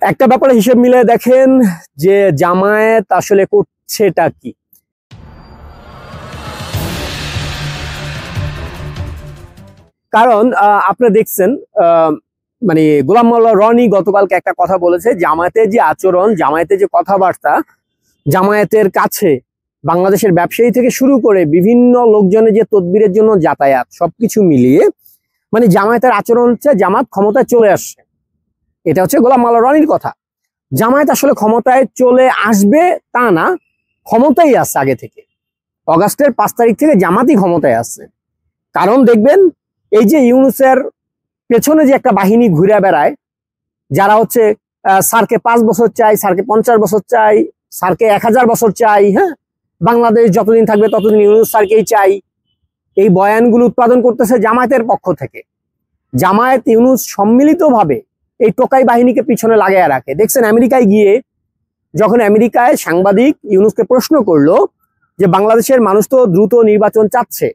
একটা ব্যাপারে হিসেব মিলে দেখেন যে জামায়াত আসলে করছেটা কি। কারণ আপনি দেখছেন মানে গোলাম মোল্লা রনি গতকালকে একটা কথা বলেছে, জামায়াতের যে আচরণ, জামায়াতের যে কথাবার্তা, জামায়াতের কাছে বাংলাদেশের ব্যবসায়ী থেকে শুরু করে বিভিন্ন লোকজনের যে তদবিরের জন্য যাতায়াত, সবকিছু মিলিয়ে মানে জামায়াতের আচরণ হচ্ছে জামাত ক্ষমতায় চলে আসছে। এটা হচ্ছে গোলাম মোল্লা রনির কথা। জামায়াত আসলে ক্ষমতায় চলে আসবে তা না, ক্ষমতায় আছে আগে থেকে। অগাস্টের 5 তারিখ থেকে জামাতই ক্ষমতায় আছে। কারণ দেখবেন এই যে ইউনূসের পেছনে যে একটা বাহিনী ঘুরে বেড়ায়, যারা হচ্ছে স্যারকে 5 বছর চাই, স্যারকে 50 বছর চাই, স্যারকে 1000 বছর চাই, হ্যাঁ, বাংলাদেশ যতদিন থাকবে ততদিন ইউনূস স্যারকেই চাই, এই বয়ানগুলো উৎপাদন করতেছে জামায়াতের পক্ষ থেকে। জামায়াত ইউনূস সম্মিলিতভাবে এই টোকাই বাহিনীকে পিছনে লাগাইয়া রাখে। দেখছেন আমেরিকায় গিয়ে যখন আমেরিকায় সাংবাদিক ইউনূসকে প্রশ্ন করলো যে বাংলাদেশের মানুষ তো দ্রুত নির্বাচন চাচ্ছে,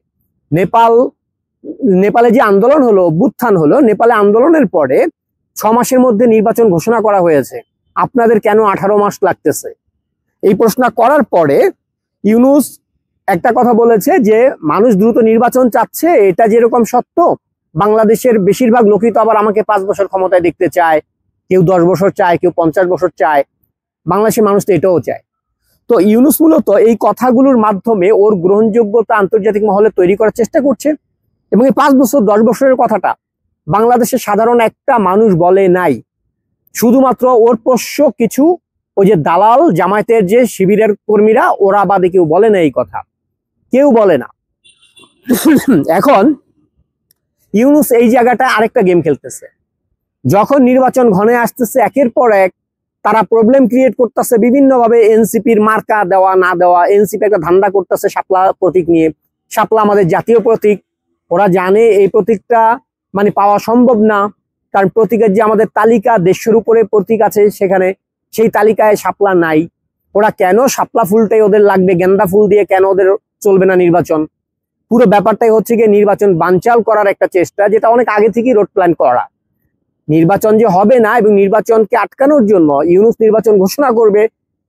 নেপালে যে আন্দোলন হলো, অভ্যুত্থান হলো, নেপালে আন্দোলনের পরে 6 মাসের মধ্যে নির্বাচন ঘোষণা করা হয়েছে, আপনাদের কেন 18 মাস লাগতেছে? এই প্রশ্ন করার পরে ইউনূস একটা কথা বলেছে যে মানুষ দ্রুত নির্বাচন চাচ্ছে, এটা যেরকম সত্য, বাংলাদেশের বেশিরভাগ লোকই তো আবার আমাকে 5 বছর ক্ষমতায় দেখতে চায়, কেউ 10 বছর চায়, কেউ 50 বছর চায়, বাংলাদেশের মানুষ তো এটাও চায়। তো ইউনূস মূলত এই কথাগুলোর মাধ্যমে ওর গ্রহণযোগ্যতা আন্তর্জাতিক মহলে তৈরি করার চেষ্টা করছে। এবং এই 5 বছর 10 বছরের কথাটা বাংলাদেশের সাধারণ একটা মানুষ বলে নাই, শুধুমাত্র ওর পোষ্য কিছু ওই যে দালাল জামায়াতের যে শিবিরের কর্মীরা, ওরা বাদে কেউ বলে না এই কথা, কেউ বলে না। এখন ইউনূস এই জায়গাটা আরেকটা গেম খেলতেছে। যখন নির্বাচন ঘনে আসতেছে একের পর এক তারা প্রবলেম ক্রিয়েট করতেছে বিভিন্নভাবে, এনসিপির মার্কা দেওয়া না দেওয়া, এনসিপি একটা ধান্দা করতেছে শাপলা প্রতীক নিয়ে। শাপলা আমাদের জাতীয় প্রতীক, ওরা জানে এই প্রতীকটা মানে পাওয়া সম্ভব না, কারণ প্রতীকের যে আমাদের তালিকা 150-এর উপরে প্রতীক আছে, সেখানে সেই তালিকায় শাপলা নাই। ওরা কেন শাপলা ফুলটাই ওদের লাগবে, গেন্দা ফুল দিয়ে কেন ওদের চলবে না নির্বাচন? পুরো ব্যাপারটাই হচ্ছে গিয়ে নির্বাচন বানচাল করার একটা চেষ্টা, যেটা অনেক আগে থেকেই রোড প্ল্যান করা। নির্বাচন যে হবে না এবং নির্বাচনকে আটকানোর জন্য ইউনূস নির্বাচন ঘোষণা করবে,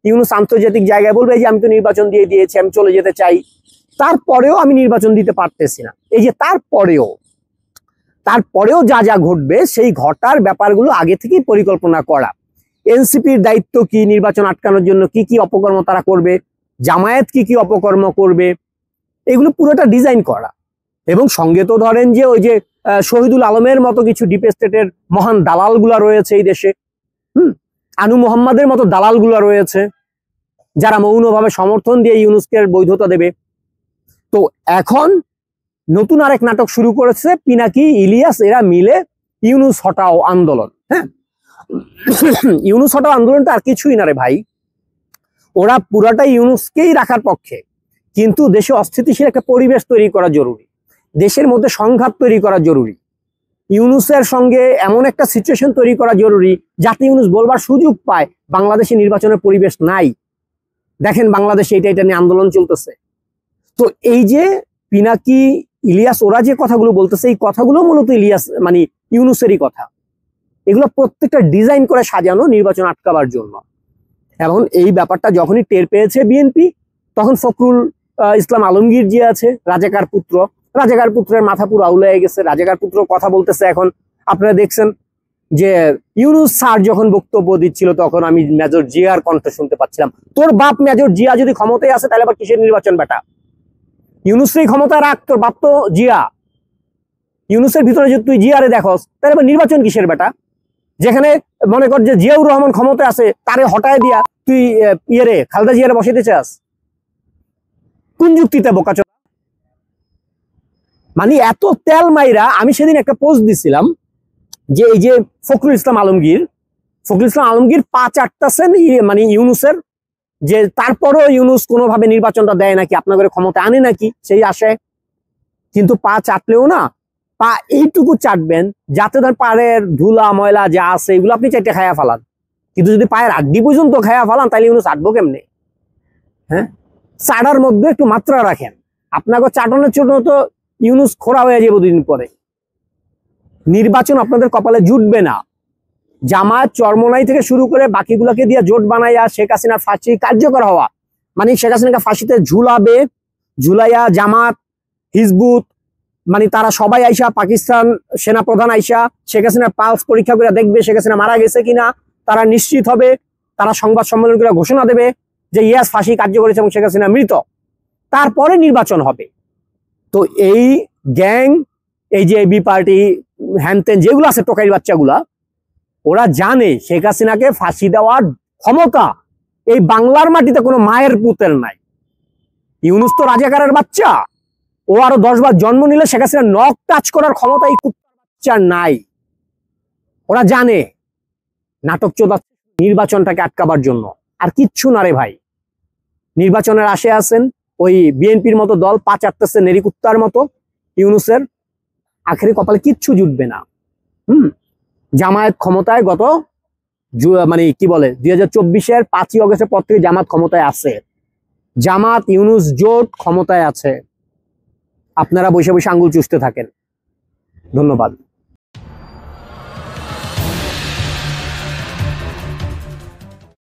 ইউনূস আন্তর্জাতিক জায়গায় বলবে যে আমি তো নির্বাচন দিয়ে দিয়েছি, আমি চলে যেতে চাই, তারপরেও আমি নির্বাচন দিতে পারতেছি না। এই যে তারপরেও যা যা ঘটবে সেই ঘটার ব্যাপারগুলো আগে থেকেই পরিকল্পনা করা। এনসিপির দায়িত্ব কি, নির্বাচন আটকানোর জন্য কি কি অপকর্ম তারা করবে, জামায়াত কি কি অপকর্ম করবে, এগুলো পুরোটা ডিজাইন করা। এবং সঙ্গে তো ধরেন যে ওই যে শহীদুল আলমের মতো কিছু ডিপ স্টেটের মহান দালালগুলা রয়েছে এই দেশে, আনু মোহাম্মদের মতো দালালগুলা রয়েছে, যারা মৌনভাবে সমর্থন দিয়ে ইউনূসকে বৈধতা দেবে। তো এখন নতুন আরেক নাটক শুরু করেছে পিনাকি, ইলিয়াস, এরা মিলে ইউনূস হটাও আন্দোলন। হ্যাঁ, ইউনূস হটাও আন্দোলনটা আর কিছুই না রে ভাই, ওরা পুরাটা ইউনূসকেই রাখার পক্ষে, কিন্তু দেশে অস্থিতিশীল একটা পরিবেশ তৈরি করা জরুরি, দেশের মধ্যে সংঘাত তৈরি করা জরুরি, ইউনূসের সঙ্গে এমন একটা সিচুয়েশন তৈরি করা জরুরি যাতে ইউনূস বলবার সুযোগ পায় বাংলাদেশে নির্বাচনের পরিবেশ নাই। দেখেন বাংলাদেশে এটা নিয়ে আন্দোলন চলতেছে। তো এই যে পিনাকি, ইলিয়াস, ওরা যে কথাগুলো বলতেছে, এই কথাগুলো মূলত ইলিয়াস মানে ইউনূসেরই কথা। এগুলো প্রত্যেকটা ডিজাইন করে সাজানো নির্বাচন আটকাবার জন্য। এখন এই ব্যাপারটা যখনই টের পেয়েছে বিএনপি, তখন ফখরুল ইসলাম আলমগীর যে আছে, রাজাকার পুত্রের মাথা পুরো আউলে গেছে। রাজাকার পুত্র কথা বলতেছে এখন। আপনারা দেখছেন যে ইউনূস স্যার যখন বক্তব্য দিচ্ছিল তখন আমি মেজর জিয়ার কণ্ঠ শুনতে পাচ্ছিলাম। তোর বাপ মেজর জিয়া যদি ক্ষমতায় আসে তাহলে আবার কিসের নির্বাচন বেটা? ইউনূসের ক্ষমতা রাখ, তোর বাপ তো জিয়া। ইউনূসের ভিতরে যদি তুই জিয়ারে দেখস তাহলে আবার নির্বাচন কিসের বেটা? যেখানে মনে কর যে জিয়াউর রহমান ক্ষমতায় আছে, তারে হটায় দিয়া তুই খালেদা জিয়ারে বসাইতে চাস? কোন যুক্তিতে বোকাচোদা? মানে এত তেল মাইরা। আমি সেদিন একটা পোস্ট দিছিলাম যে এই যে ফখরুল ইসলাম আলমগীর পা চাটতেছেন মানে ইউনূসের, যে তারপরও ইউনূস কোনোভাবে নির্বাচনটা দেয় নাকি, আপনাদের ক্ষমতা আনে নাকি সেই আশায়। কিন্তু পা চাটলেও না, পা এইটুকু চাটবেন যাতে ধর পায়ের ধুলা ময়লা যা আছে এগুলো আপনি চাইতে খায়া ফেলান, কিন্তু যদি পায়ের আড্ডি পর্যন্ত খায়া ফেলান তাহলে ইউনূস চাটবো কেমনে? হ্যাঁ, চাটার মধ্যে একটু মাত্রা রাখেন। আপনাকে চাটনের জন্য তো ইউনূস খোড়া হয়ে যাবে দুদিন পরে। নির্বাচন আপনাদের কপালে জুটবে না। জামায়াত চরমোনাই থেকে শুরু করে বাকিগুলোকে দিয়ে জোট বানাইয়া শেখ হাসিনার ফাঁসি কার্যকর হওয়া, মানে শেখ হাসিনাকে ফাঁসিতে ঝুলাবে, ঝুলাইয়া জামাত, হিজবুত, মানে তারা সবাই আইসা, পাকিস্তান সেনাপ্রধান আইসা শেখ হাসিনার পালস পরীক্ষা করে দেখবে শেখ হাসিনা মারা গেছে কিনা, তারা নিশ্চিত হবে, তারা সংবাদ সম্মেলন করে ঘোষণা দেবে যে ইয়াস ফাঁসি কার্যকর হয়েছে এবং শেখ হাসিনা মৃত। তারপরে নির্বাচন হবে। তো এই গ্যাং, এই যে এবি পার্টি, হ্যানতেন যেগুলো আছে টোকাই বাচ্চাগুলা, ওরা জানে শেখ হাসিনাকে ফাঁসি দেওয়ার ক্ষমতা এই বাংলার মাটিতে কোনো মায়ের পুতের নাই। ইউনুস তো রাজাকারের বাচ্চা, ও আরো 10 বার জন্ম নিলে শেখ হাসিনা নখ টাচ করার ক্ষমতা এই কুত্তার বাচ্চার নাই। ওরা জানে নাটক চোদাচ্ছে নির্বাচনটাকে আটকাবার জন্য, আর কিচ্ছু না রে ভাই। নির্বাচনের আশে আছেন, ওই বিএনপির মতো দল পা চাটতেছে নেরিকুত্তার মতো ইউনুসের, আখেরি কপালে কিচ্ছু জুটবে না। জামায়াত ক্ষমতায় গত মানে কি বলে 2024-এর 5ই অগস্টের পর থেকে জামাত ক্ষমতায় আছে। জামাত ইউনুস জোট ক্ষমতায় আছে। আপনারা বসে বসে আঙ্গুল চুষতে থাকেন। ধন্যবাদ।